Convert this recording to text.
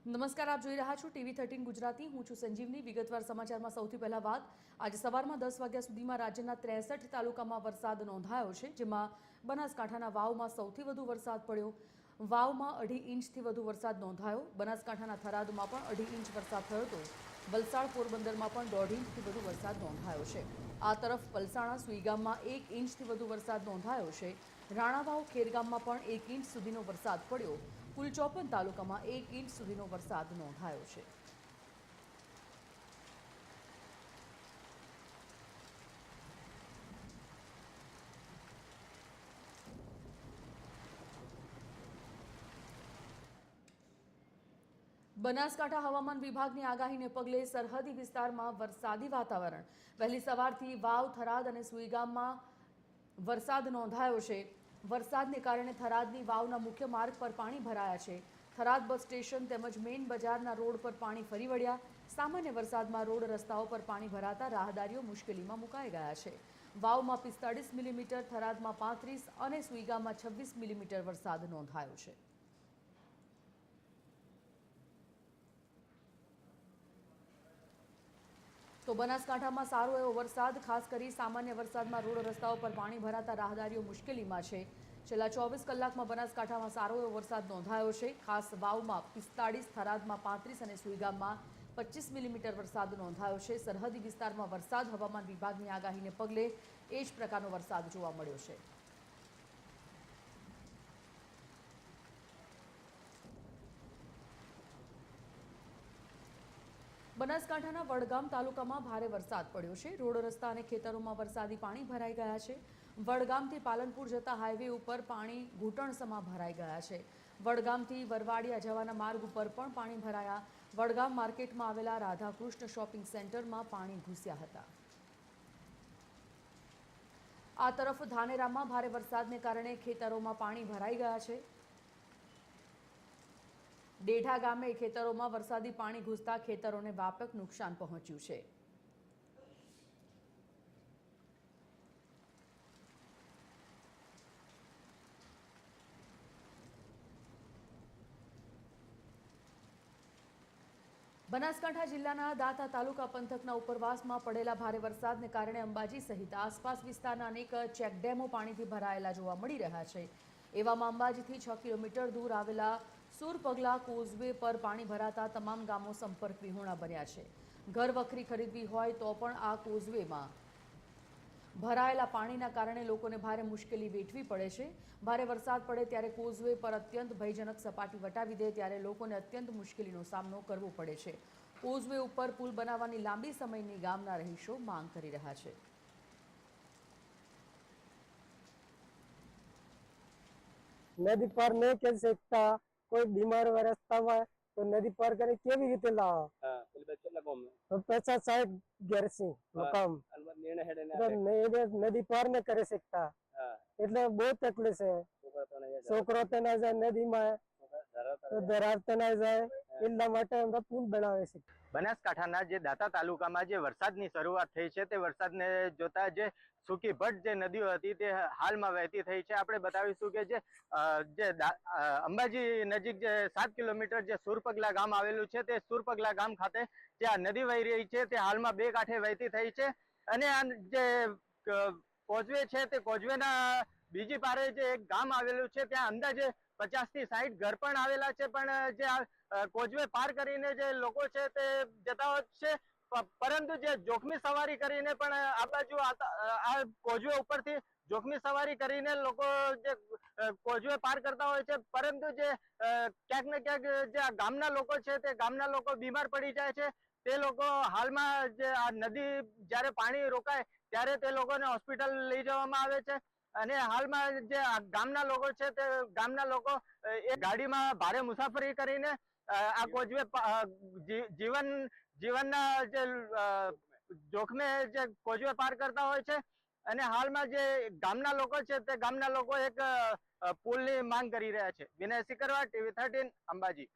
નમસ્કાર, આપ જોઈ રહ્યા છો TV13 ગુજરાતી। હું છું સંજીવની। વિગતવાર સમાચારમાં સૌથી પહેલા વાત। આજે સવારમાં 10 વાગ્યા સુધીમાં રાજ્યના 63 તાલુકામાં વરસાદ નોંધાયો છે, જેમાં બનાસકાંઠાના વાવમાં સૌથી વધુ વરસાદ પડ્યો। વાવમાં 2.5 ઇંચથી વધુ વરસાદ નોંધાયો। બનાસકાંઠાના થરાદમાં પણ 2.5 ઇંચ વરસાદ થયો હતો। વલસાડ પોરબંદરમાં પણ 1.5 ઇંચથી વધુ વરસાદ નોંધાયો છે। આ તરફ પલસાણા સુઈગામમાં 1 ઇંચથી વધુ વરસાદ નોંધાયો છે। રાણાવાવ ખેરગામમાં પણ 1 ઇંચ સુધીનો વરસાદ પડ્યો। કુલ 54 તાલુકામાં 1 ઇંચ સુધીનો વરસાદ નોંધાયો છે। બનાસકાંઠા હવામાન વિભાગની આગાહીને પગલે સરહદી વિસ્તારમાં વરસાદી વાતાવરણ। વહેલી સવારથી વાવ, થરાદ અને સુઈગામમાં વરસાદ નોંધાયો છે। વરસાદને કારણે થરાદની વાવના મુખ્ય માર્ગ પર પાણી ભરાયા છે। થરાદ બસ સ્ટેશન તેમજ મેઇન બજારના રોડ પર પાણી ફરી વળ્યા। સામાન્ય વરસાદમાં રોડ રસ્તાઓ પર પાણી ભરાતા રાહદારીઓ મુશ્કેલીમાં મુકાઈ ગયા છે। વાવમાં 45 મિલીમીટર, થરાદમાં 35 અને સુઈગામમાં 26 મિલીમીટર વરસાદ નોંધાયો છે। તો બનાસકાંઠામાં સારો એવો વરસાદ, ખાસ કરી સામાન્ય વરસાદમાં રોડ રસ્તાઓ પર પાણી ભરાતા રાહદારીઓ મુશ્કેલીમાં છે। છેલ્લા 24 કલાકમાં બનાસકાંઠામાં સારો એવો વરસાદ નોંધાયો છે। ખાસ વાવમાં 45, થરાદમાં 35 અને સુઈગામમાં 25 મિલીમીટર વરસાદ નોંધાયો છે। સરહદી વિસ્તારમાં વરસાદ, હવામાન વિભાગની આગાહીને પગલે એ જ પ્રકારનો વરસાદ જોવા મળ્યો છે। બનાસકાંઠાના વડગામ તાલુકામાં ભારે વરસાદ પડ્યો છે। રોડ રસ્તા અને ખેતરોમાં વરસાદી પાણી ભરાઈ ગયા છે। વડગામથી પાલનપુર જતા હાઈવે ઉપર પાણી ઘૂંટણસમાં ભરાઈ ગયા છે। વડગામથી વરવાડિયા જવાના માર્ગ ઉપર પણ પાણી ભરાયા। વડગામ માર્કેટમાં આવેલા રાધાકૃષ્ણ શોપિંગ સેન્ટરમાં પાણી ઘૂસ્યા હતા। આ તરફ ધાનેરામાં ભારે વરસાદને કારણે ખેતરોમાં પાણી ભરાઈ ગયા છે। ડેઢા ગામે ખેતરોમાં વરસાદી પાણી ઘૂસતા ખેતરોને વ્યાપક નુકસાન પહોંચ્યું છે। બનાસકાંઠા જિલ્લાના દાંતા તાલુકા પંથકના ઉપરવાસમાં પડેલા ભારે વરસાદને કારણે અંબાજી સહિત આસપાસ વિસ્તારના અનેક ચેકડેમો પાણીથી ભરાયેલા જોવા મળી રહ્યા છે। એવામાં અંબાજીથી 6 કિલોમીટર દૂર આવેલા સુરપગલા કોઝવે પર પાણી ભરાતા તમામ ગામો સંપર્ક વિહોણા બન્યા છે। ઘર વખરી ખરીદવી હોય તો પણ આ કોઝવેમાં ભરાયેલા પાણીના કારણે લોકોને ભારે મુશ્કેલી વેઠવી પડે છે। ભારે વરસાદ પડે ત્યારે કોઝવે પર અત્યંત ભયજનક સપાટી વટાવી દે ત્યારે લોકોને અત્યંત મુશ્કેલીનો સામનો કરવો પડે છે। કોઝવે ઉપર પુલ બનાવવાની લાંબી સમયની ગામના રહીશો માંગ કરી રહ્યા છે। नदी पार नहीं कर सकता, कोई बीमार रास्ता में तो नदी पार करे केवी रीते लाओ। तो 50-60 घर से मकाम नदी पार नहीं कर सकता, એટલે બહુ તકલીફ છે। છોકરો તો ના જાય નદીમાં, ધરાવતા ના જાય, એટલા માટે અમે પુલ બનાવે છે। બનાસકાંઠાના જે દાંતા તાલુકામાં જે વરસાદની શરૂઆત થઈ છે તે વરસાદને જોતા જે સૂકી ભટ્ટ જે નદીઓ હતી તે હાલમાં વહેતી થઈ છે। આપણે બતાવીશું કે જે અંબાજી નજીક જે 7 કિલોમીટર જે સુરપગલા ગામ આવેલું છે તે સુરપગલા ગામ ખાતે જે આ નદી વહી રહી છે તે હાલમાં બે કાંઠે વહેતી થઈ છે। અને આ જે કોઝવે છે તે કોઝવેના બીજી પારે જે એક ગામ આવેલું છે ત્યાં અંદાજે 50 થી 60 ઘર પણ આવેલા છે। પણ જે કોઝવે પાર કરીને જે લોકો છે તે જતા હોય છે, પરંતુ જે જોખમી સવારી કરીને પણ આ બાજુ આ કોઝવે ઉપરથી જોખમી સવારી કરીને લોકો જે કોઝવે પાર કરતા હોય છે। પરંતુ જે ક્યાંક ને ક્યાંક જે આ ગામના લોકો છે તે ગામના લોકો બીમાર પડી જાય છે। તે લોકો હાલમાં જે આ નદી જ્યારે પાણી રોકાય ત્યારે તે લોકોને હોસ્પિટલ લઈ જવામાં આવે છે। અને હાલમાં જે ગામના લોકો છે તે ગામના લોકો એ ગાડીમાં ભારે મુસાફરી કરીને આ કોઝવે જીવનના જે જોખમે જે કોઝવે પાર કરતા હોય છે। અને હાલમાં જે ગામના લોકો છે તે ગામના લોકો એક પુલની માંગ કરી રહ્યા છે। વિનય સિકરવા, TV13 અંબાજી।